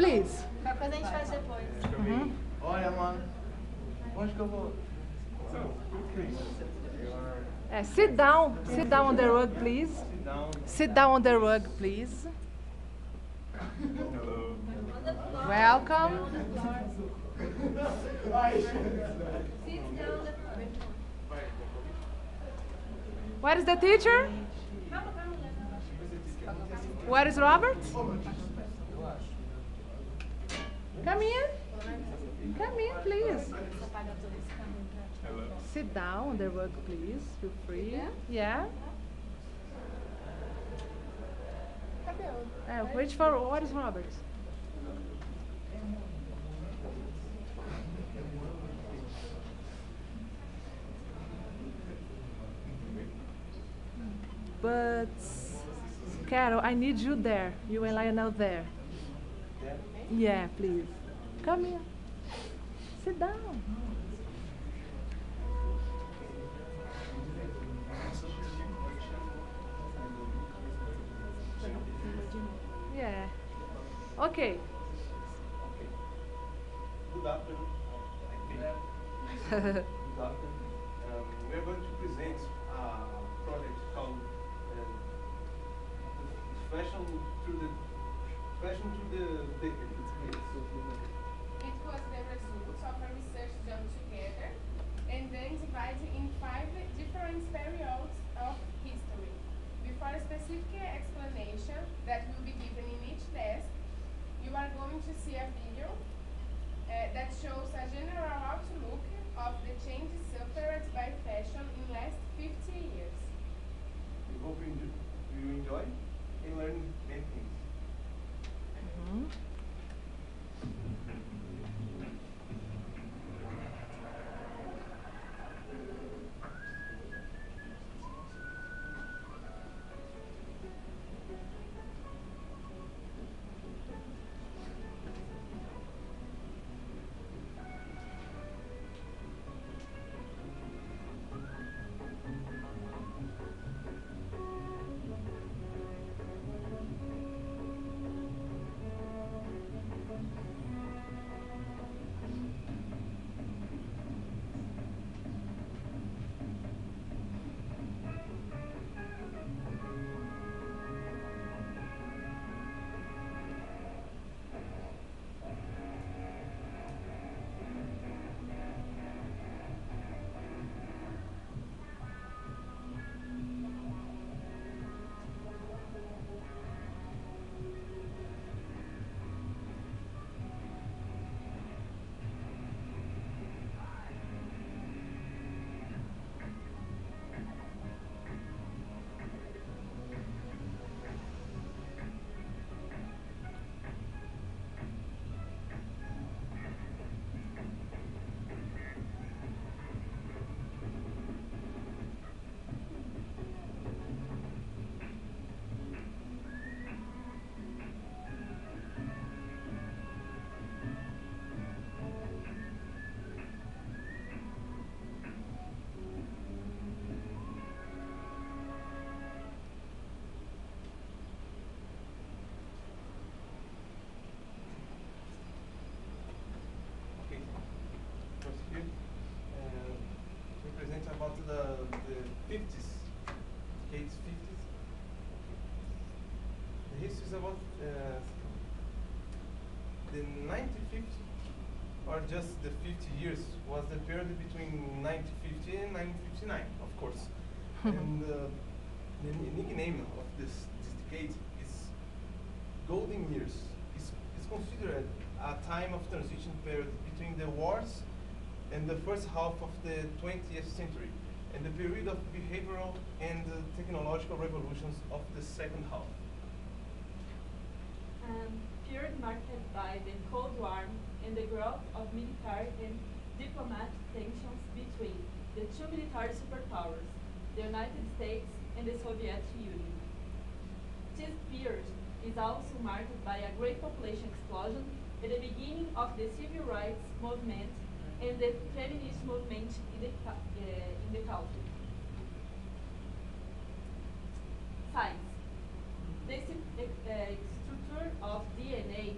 please. Depois a gente faz depois. Olha, mano. Onde que eu vou? Sit down. Sit down on the rug, please. Sit down on the rug, please. Welcome. Where is the teacher? Where is Robert? Come in. Come in, please. Sit down on the rug, please. Feel free. Yeah. Wait for what is Robert? But Carol, I need you there. You and Lionel there. Yeah, please. Come here. Sit down. Yeah. Okay. Good afternoon. Good afternoon. We are going to present a project called Fashion through the Decade. It was the result of a research done together and then divided in 5 different periods of history. Before a specific explanation that will be given in each desk, you are going to see a video that shows a general outlook of the changes suffered by fashion in the last 50 years. We hope you enjoy and learn many things. About the 50s, decades 50s. The history is about the 1950s, or just the 50 years, was the period between 1950 and 1959, of course. And the nickname of this decade is Golden Years. It's considered a time of transition period between the wars and the first half of the 20th century, and the period of behavioral and technological revolutions of the second half. Period marked by the Cold War and the growth of military and diplomatic tensions between the two military superpowers, the United States and the Soviet Union. This period is also marked by a great population explosion at the beginning of the civil rights movement and the feminist movement in the country. Science. The structure of DNA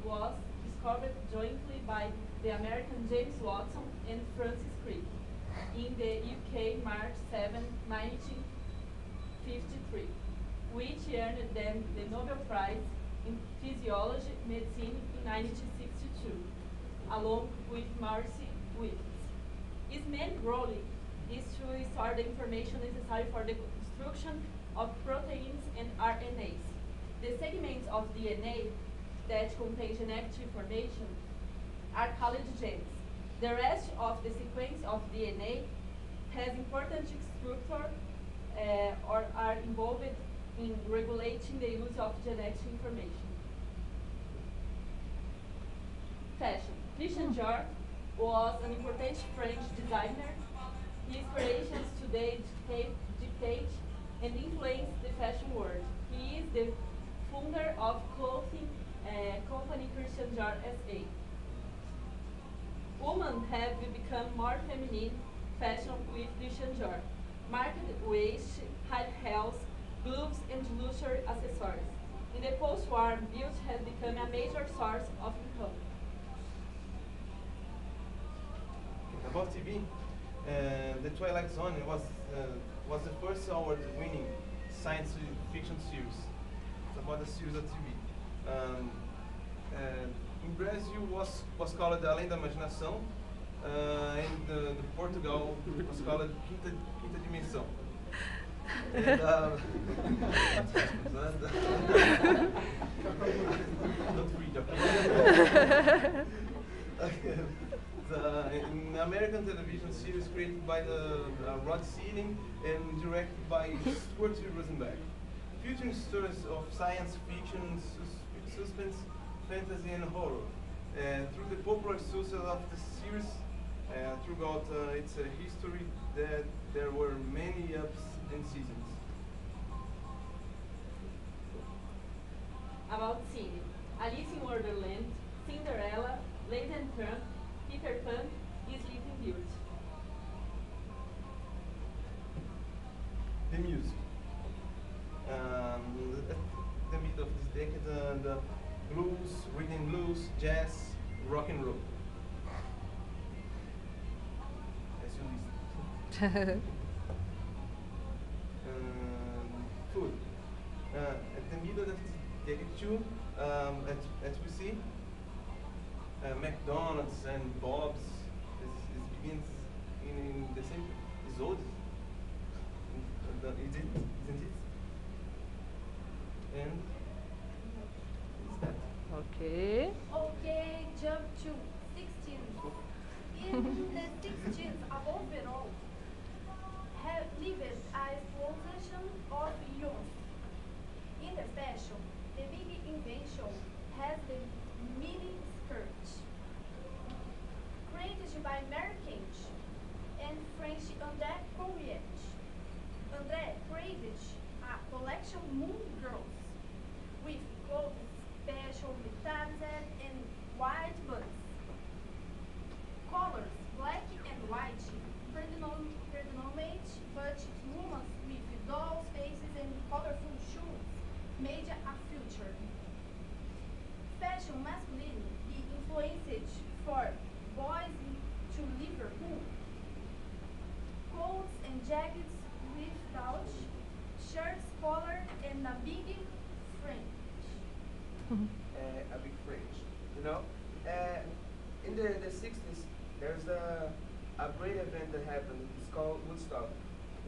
was discovered jointly by the American James Watson and Francis Crick in the UK March 7, 1953, which earned them the Nobel Prize in Physiology Medicine in 1962, along with Marcy Wilkins. Its main role is to store the information necessary for the construction of proteins and RNAs. The segments of DNA that contain genetic information are called genes. The rest of the sequence of DNA has important structure or are involved in regulating the use of genetic information. Fashion. Christian Dior was an important French designer. His creations today dictate and influence the fashion world. He is the founder of clothing company Christian Dior SA. Women have become more feminine fashion with Christian Dior. Marked waist, high heels, gloves, and luxury accessories. In the post-war, beauty has become a major source of income. About TV, The Twilight Zone was the first award-winning science fiction series. It's about a series of TV. In Brazil was called Além da Imaginação, and the Portugal was called Quinta Dimensão. And, don't read, okay? An American television series created by Rod Serling and directed by Stuart Rosenberg, featuring stories of science fiction, suspense, fantasy, and horror. Through the popular success of the series, throughout its history, there were many ups and seasons. About cine. Alice in Wonderland, Cinderella, Lady and Trump, Peter Pan, is Sleeping Beauty. The music. At the middle of this decade, the blues, rhythm and blues, jazz, rock and roll. As you listen. Food. At the middle of this decade too, as we see, McDonald's and Bob's begins in the same, is old, isn't it? And is that? Okay. Okay, jump to 16. In the 16th, overall, have lived a explosion of youth. In the fashion, the big invention has the mini skirt, created by Mary Kate and French André Courier. André created a collection Moon Girls with clothes special with tassels and white buttons. Colors black and white predominate, but women with dolls' faces and colorful shoes made a future. Fashion masculine be influenced for boys to Liverpool. Coats and jackets without shirts, collar, and a big fringe. A big fringe, you know. In the 60s, there's a great event that happened. It's called Woodstock,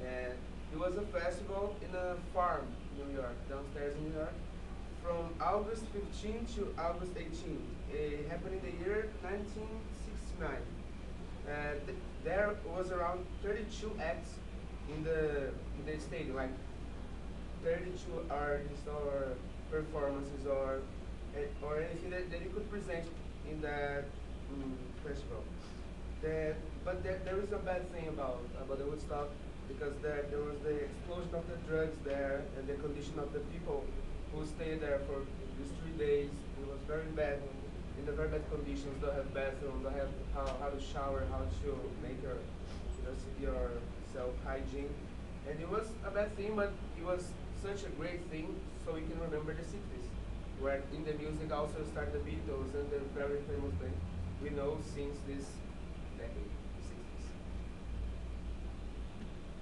and it was a festival in a farm in New York, downstairs in New York, from August 15 to August 18. It happened in the year 1969. There was around 32 acts in the stadium, like 32 artists or performances or anything that you could present in that festival. But there is a bad thing about the Woodstock, because there was the explosion of the drugs there and the condition of the people who stayed there for these 3 days. It was very bad, in the very bad conditions. Don't have bathroom, don't have how to shower, how to make your self hygiene. And it was a bad thing, but it was such a great thing, so we can remember the 60s. where in the music also start the Beatles and the very famous band we know since this decade, 60s.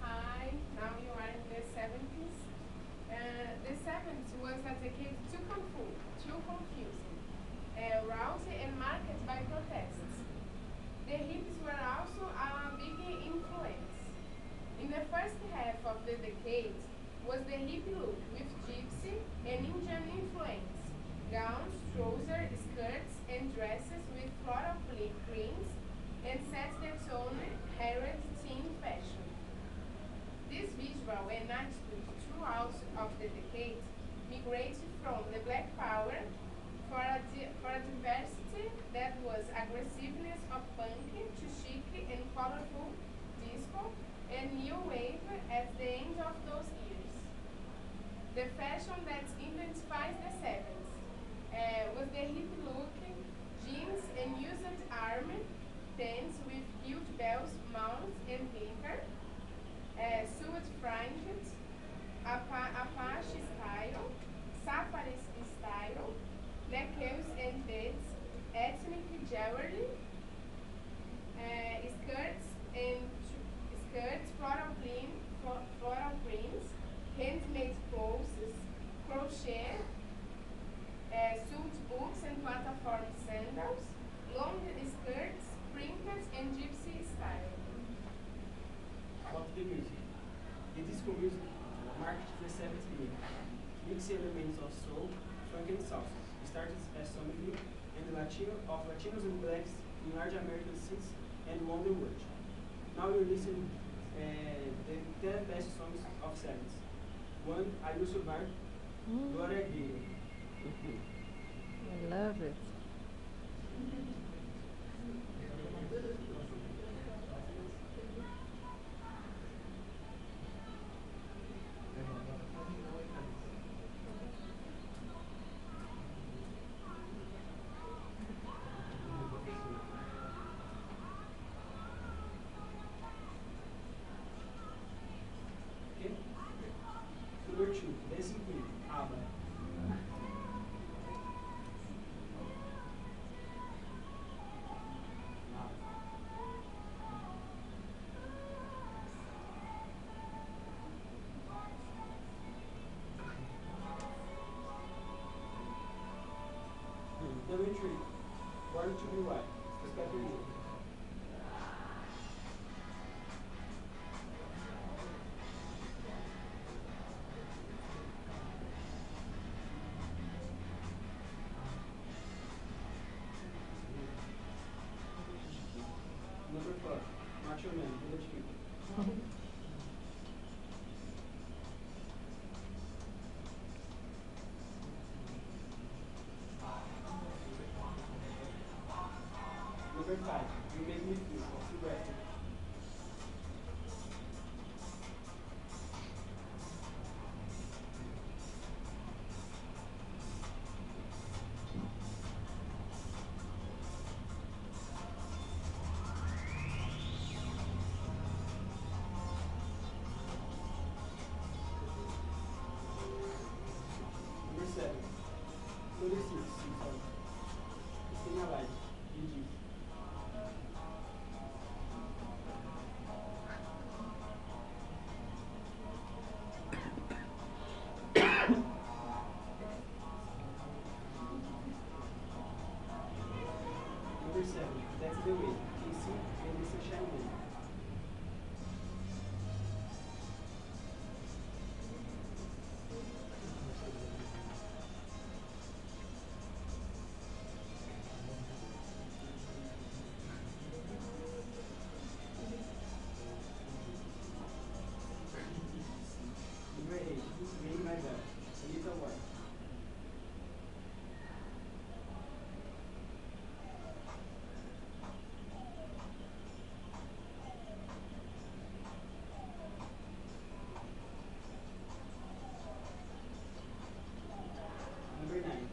Hi, now you are in the 70s. The 70s was a decade too too confusing, rowdy and marked by protests. The hippies were also a big influence. In the first half of the decade was the hippie look with gypsy and Indian influence, gowns, trousers, skirts, and dresses with floral prints, and set the tone herald teen fashion. This visual and attitude throughout of the decade migrated from the Black Power for a diversity that was aggressiveness of punk to chic and colorful disco and new wave at the end of those years. The fashion that identifies the 70s was the hip look, jeans and used armor, pants with huge bells, mounts and glitter, suit fringed, Apache style, safari style, necklaces and beads, ethnic jewelry, skirts and skirts, floral prints, handmade poses, crochet, suit boots and platform sandals, long skirts, princess and gypsy style. About the music. The disco music marked the 70s era, mixing elements of soul, funk and salsa. It started as Somerville and the Latinos and blacks in large American cities and won the world. Now you listen the 10 best songs of 70s. 1, I Will Survive, Gloria Gaynor. I love it. Okay? Number 2, Dancing Queen, ABBA. Number 3, Born to Be Wild, Spectre Moon. Number 4, Macho Man, Village People. Number 5, You Make Me Feel, of Sylvester. Number 7, 36, sorry. Staying Alive, Bee Gees. Number 7, That's the Way, Casey and the Sunshine Band. Number 8, Ring My Bell, Anita Ward. Number 9,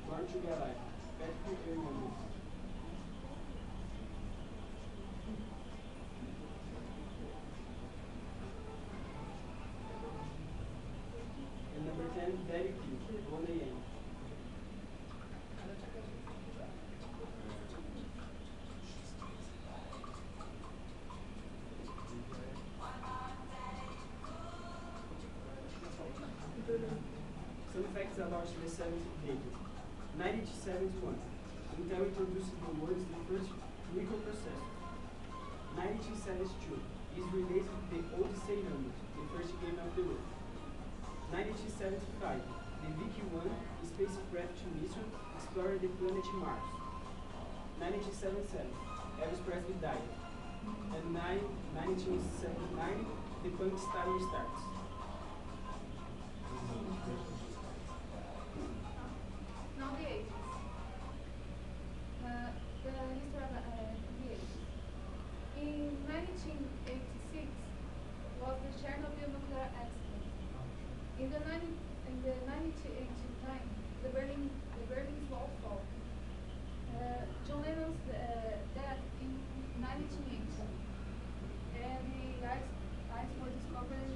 Born to Be Alive, Patrick Hernandez. And number 10, Daddy P, Bonnie Yang. touched the seventh decade. 1971, Intel introduced the world's first microprocessor. 1972 is released the Odyssey number, the first game of the world. 1975, the VQ-1 spacecraft mission explored the planet Mars. 1977, Elvis Presley died. And 1979, the punk style starts. Now the 80s. The history of the 80s. In 1986 was the Chernobyl nuclear accident. In the 1989, the Berlin Wall fall. John Lennon's death in 1980, and the ice were discovered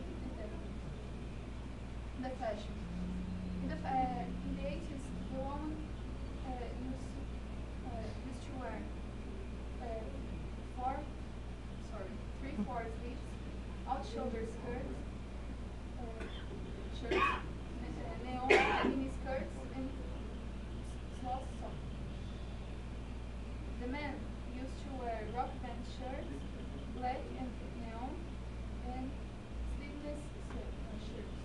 in the fashion. In the 80s, the woman used to wear three-fourth sleeves, out-shoulder skirts, shirts, neon mini skirts, and small socks. The men used to wear rock band shirts, black and neon, and sleeveless shirts.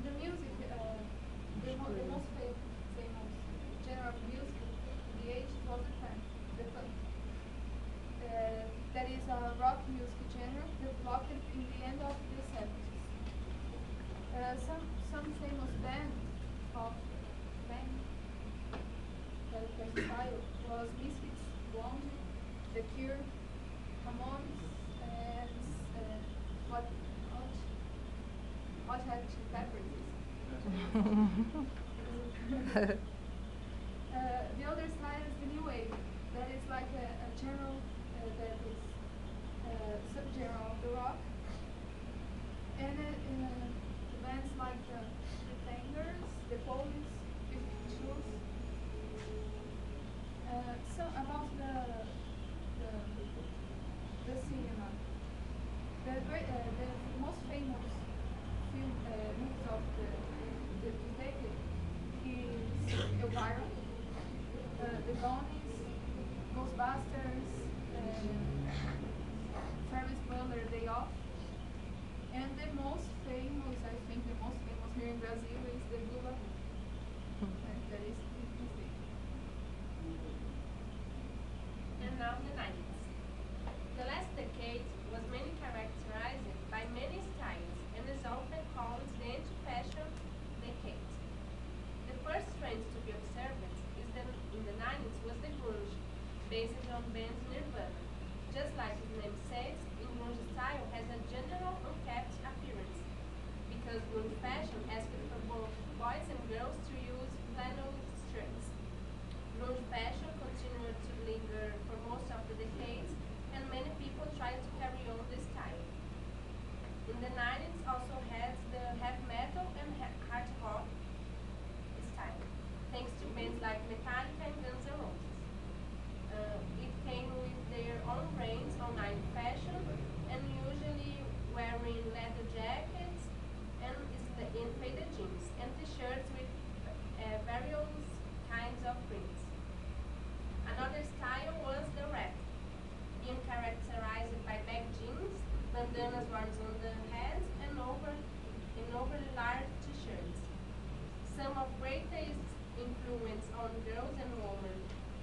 The music, the most famous genre of music in the age was the punk. That is a rock music genre developed in the end of the 70s. Some famous bands of that style was Misfits, Blondie, The Cure, Ramones, and Hot Hot Chili Peppers. The other side is the new wave. That is like a genre that is subgenre of the rock. And the bands like the Bangers, the Police, 50 Shoes. So about the cinema. The most famous film movies of the decade is Elvira, The Goonies, Ghostbusters, Ferris Bueller Day Off, and the most famous, I think the most famous here in Brazil is the Lula. That is And now the 90s. The last decade was mainly characterized by many styles and is often called the anti-fashion decade. The first trend to be observed is that in the 90s was the grunge, based on band Nirvana. Just like its name says, in grunge style has a general unkept appearance, because grunge fashion asked for both boys and girls to use flannel shirts. Grunge fashion continued to linger for most of the decades, and many people tried to carry on the style. In the 90s also has the heavy metal and hard rock style, thanks to bands like Metallica and Guns N' Roses. It came with their own range on night fashion, and usually wearing leather jackets and faded jeans and t-shirts with various kinds of prints. Another style was the rap, being characterized by baggy jeans, bandanas worn on the head, and overly large t-shirts. Some of greatest influence on girls and women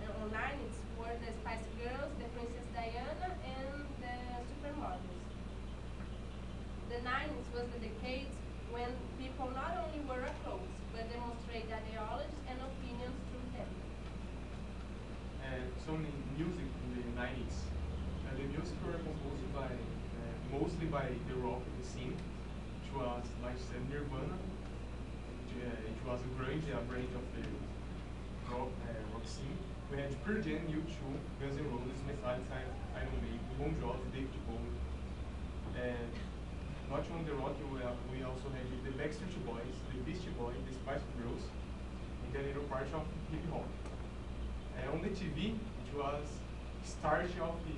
on 90s were the Spice Girls, the Princess Diana, and the Supermodels. The 90s was the decade when people not only wear clothes, but demonstrate ideologies and opinions through them. And some music in the 90s. The music were composed by mostly by the rock scene, which was like Nirvana. It was a grunge, a branch of the rock scene. We had Pearl Jam, U2, Guns N' Roses, Metallica, Iron Maiden, Bon Jovi, David Bowie. And not only the rock, we also had the Backstreet Boys, the Beastie Boys, the Spice Girls, and the little part of hip hop. On the TV, it was start of the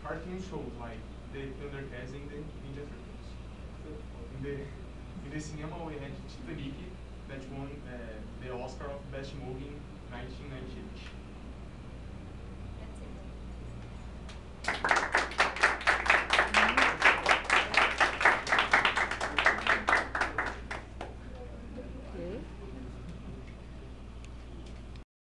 cartoon shows like the Thundercats and the Ninja Turtles. In the In the cinema, we had Titanic that won the Oscar of Best Movie in 1998.